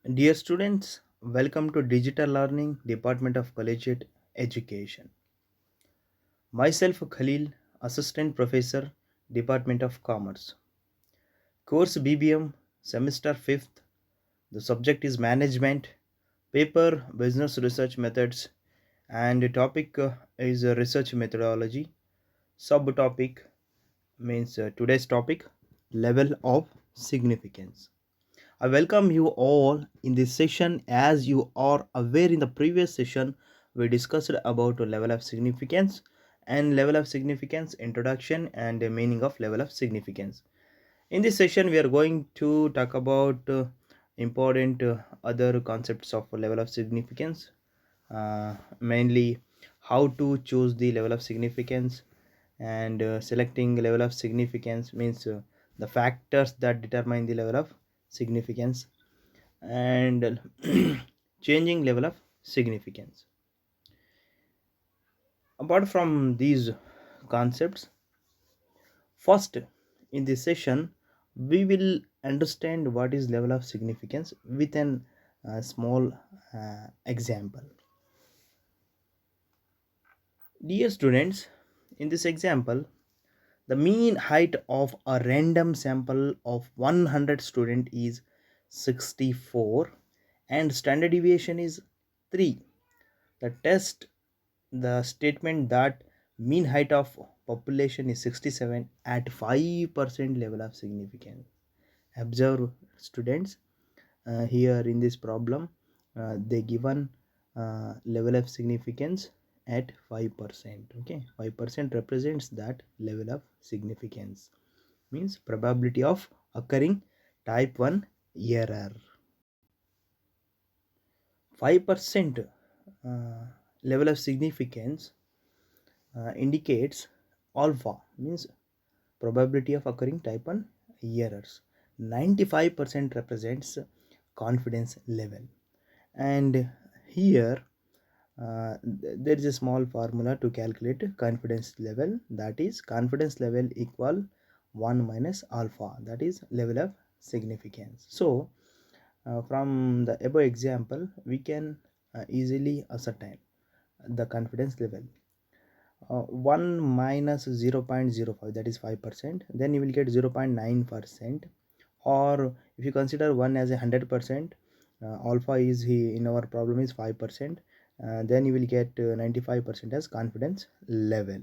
Dear students, welcome to Digital Learning Department of Collegiate Education. Myself Khalil, Assistant Professor, Department of Commerce. Course BBM, Semester 5th. The subject is Management, paper Business Research Methods, and the topic is Research Methodology. Subtopic means today's topic, Level of Significance. I welcome you all in this session. As you are aware, in the previous session, we discussed about level of significance and level of significance introduction and the meaning of level of significance. In this session, we are going to talk about important other concepts of level of significance, mainly how to choose the level of significance and selecting level of significance means the factors that determine the level of significance and changing level of significance. Apart from these concepts, first in this session we will understand what is level of significance with an small example. Dear students, in this example, the mean height of a random sample of 100 student is 64 and standard deviation is 3. The test the statement that mean height of population is 67 at 5% level of significance. Observe students, here in this problem they given level of significance at 5%. Okay, 5% represents that level of significance, means probability of occurring type 1 error. 5% level of significance indicates alpha, means probability of occurring type 1 errors. 95% represents confidence level. And here there is a small formula to calculate confidence level, that is confidence level equal 1 minus alpha, that is level of significance. So from the above example we can easily ascertain the confidence level. 1 minus 0.05, that is 5%, then you will get 0.9%. Or if you consider 1 as a 100%, alpha is he in our problem is 5%, then you will get 95% as confidence level.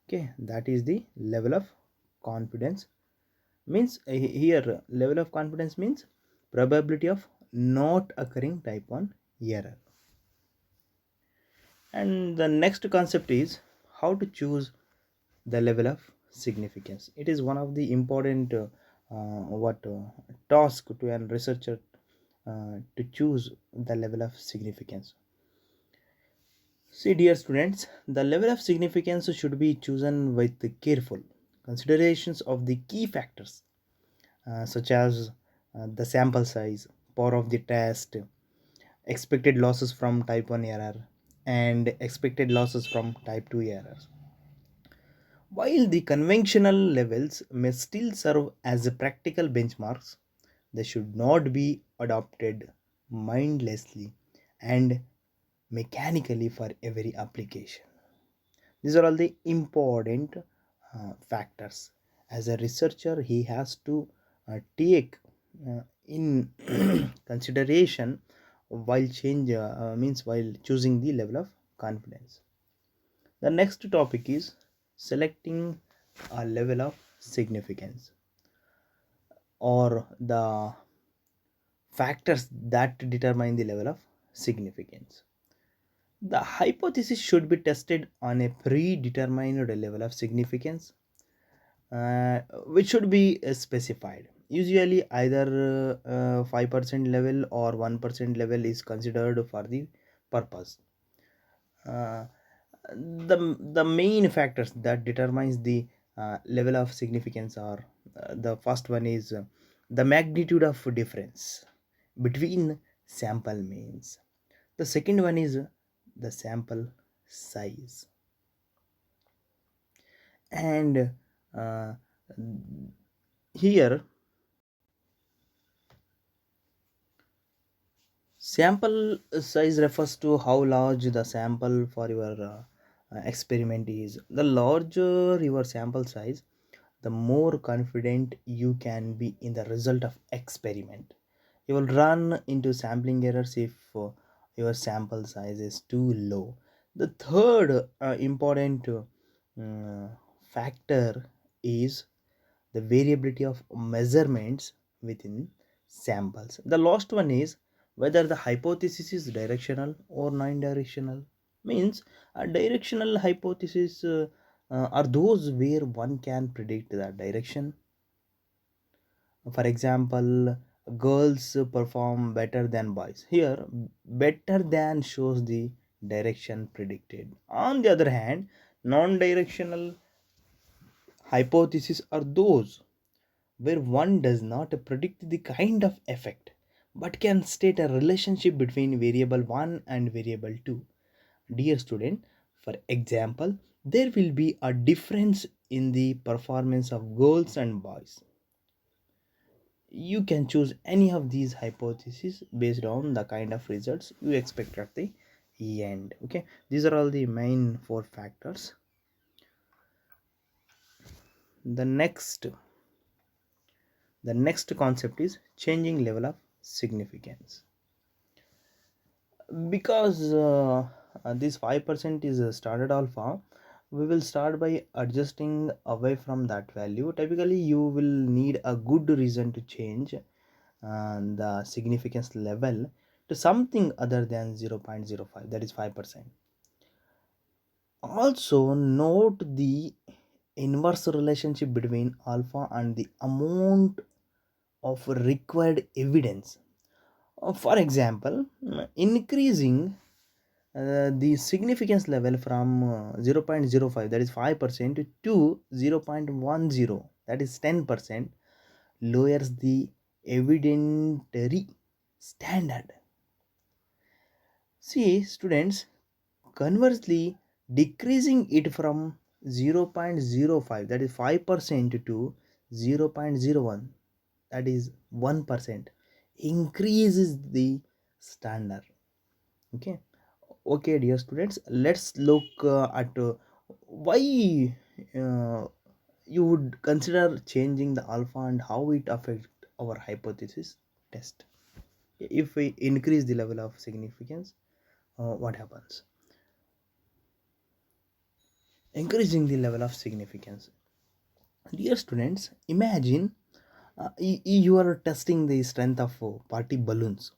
Okay, that is the level of confidence, means here level of confidence means probability of not occurring type 1 error. And the next concept is how to choose the level of significance. It is one of the important what task to a researcher to choose the level of significance. See, dear students, the level of significance should be chosen with careful considerations of the key factors such as the sample size, power of the test, expected losses from type 1 error, and expected losses from type 2 errors. While the conventional levels may still serve as practical benchmarks, they should not be adopted mindlessly and mechanically for every application. These are all the important factors. As a researcher, he has to take in consideration while means while choosing the level of confidence. The next topic is selecting a level of significance or the factors that determine the level of significance. The hypothesis should be tested on a predetermined level of significance, which should be specified. Usually, either 5% level or 1% level is considered for the purpose. Uh, the main factors that determines the level of significance are the first one is the magnitude of difference between sample means. The second one is the sample size, and uh, here Sample size refers to how large the sample for your experiment is. The larger your sample size, the more confident you can be in the result of experiment. You will run into sampling errors if your sample size is too low. The third important factor is the variability of measurements within samples. The last one is whether the hypothesis is directional or non-directional. Means a directional hypothesis are those where one can predict the direction. For example, girls perform better than boys. Here, better than shows the direction predicted. On the other hand, non-directional hypotheses are those where one does not predict the kind of effect but can state a relationship between variable 1 and variable 2. Dear student, for example, there will be a difference in the performance of girls and boys. You can choose any of these hypotheses based on the kind of results you expect at the end. Okay, these are all the main four factors. The next the next concept is changing level of significance. Because this 5% is a standard alpha, we will start by adjusting away from that value. Typically you will need a good reason to change the significance level to something other than 0.05, that is 5%. Also note the inverse relationship between alpha and the amount of required evidence. For example, increasing the significance level from 0.05, that is 5%, to 0.10, that is 10%, lowers the evidentiary standard. See, students, conversely, decreasing it from 0.05, that is 5%, to 0.01, that is 1%, increases the standard. Okay, dear students, let's look at why uh, you would consider changing the alpha and how it affect our hypothesis test. If we increase the level of significance, what happens? Increasing the level of significance. Dear students, imagine you are testing the strength of party balloons.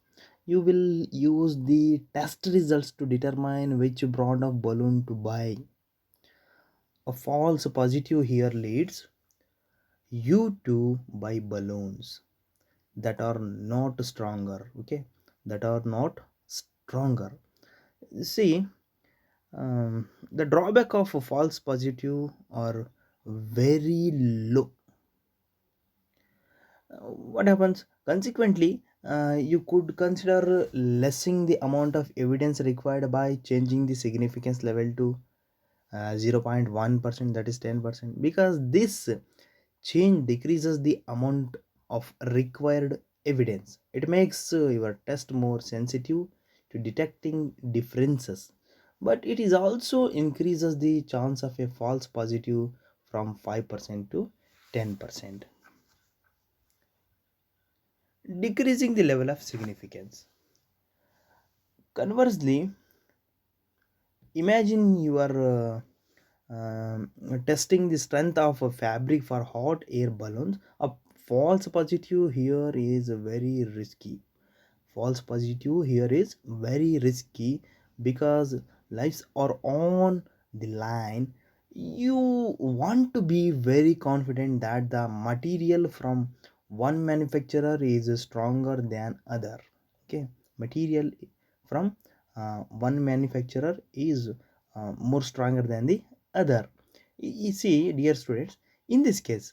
You will use the test results to determine which brand of balloon to buy. A false positive here leads you to buy balloons that are not stronger. Okay, that are not stronger. See, the drawback of a false positive are very low. What happens consequently, you could consider lessening the amount of evidence required by changing the significance level to 0.1%, that is 10%, because this change decreases the amount of required evidence. It makes your test more sensitive to detecting differences, but it is also increases the chance of a false positive from 5% to 10%. Decreasing the level of significance. Conversely, imagine you are testing the strength of a fabric for hot air balloons. A false positive here is very risky. False positive here is very risky because lives are on the line. You want to be very confident that the material from one manufacturer is stronger than other. Okay, material from one manufacturer is more stronger than the other. You see, dear students, in this case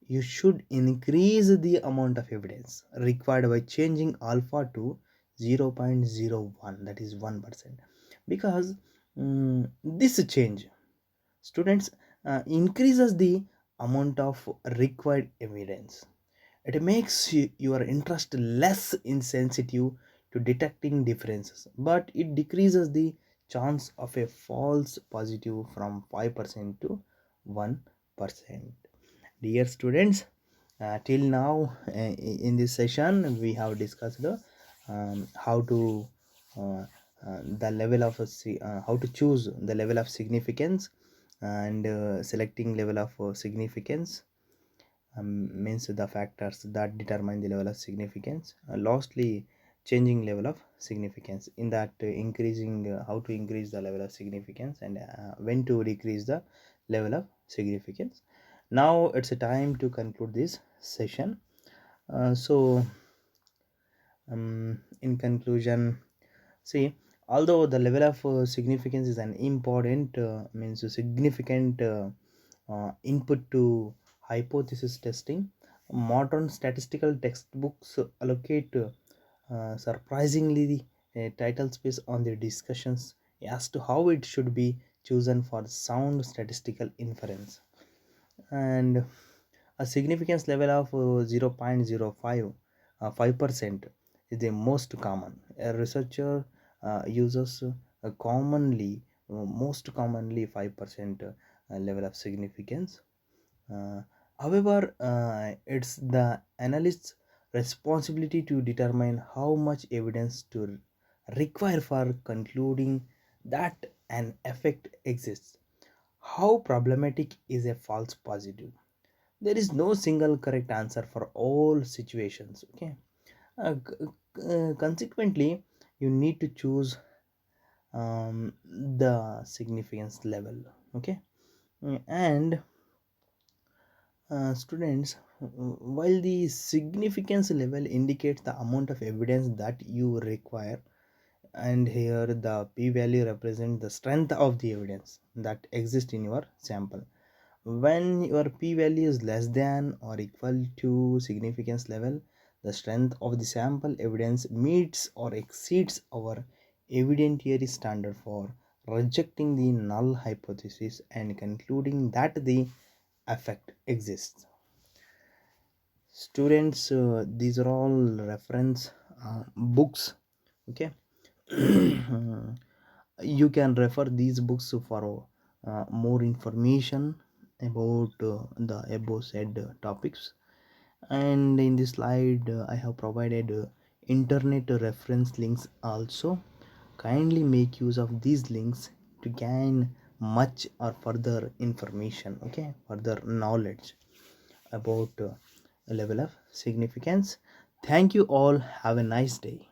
you should increase the amount of evidence required by changing alpha to 0.01, that is 1%, because this change, students, increases the amount of required evidence. It makes your interest less insensitive to detecting differences, but it decreases the chance of a false positive from 5% to 1%. Dear students, till now in this session we have discussed how to the level of how to choose the level of significance and selecting level of significance, means the factors that determine the level of significance. Lastly, changing level of significance, in that increasing how to increase the level of significance and when to decrease the level of significance. Now it's a time to conclude this session. In conclusion, see, although the level of significance is an important means a significant input to hypothesis testing, modern statistical textbooks allocate surprisingly the title space on their discussions as to how it should be chosen for sound statistical inference. And a significance level of 0.05 5% is the most common. A researcher uses most commonly 5% level of significance. uh, However, it's the analyst's responsibility to determine how much evidence to require for concluding that an effect exists. How problematic is a false positive? There is no single correct answer for all situations. Okay. Consequently, you need to choose the significance level. Okay. And students, while the significance level indicates the amount of evidence that you require, and here the p-value represents the strength of the evidence that exists in your sample. When your p-value is less than or equal to significance level, the strength of the sample evidence meets or exceeds our evidentiary standard for rejecting the null hypothesis and concluding that the effect exists. Students, these are all reference books. Okay. You can refer these books for more information about the above said topics. And in this slide I have provided internet reference links also. Kindly make use of these links to gain much or further information, okay, further knowledge about a level of significance. Thank you all. Have a nice day.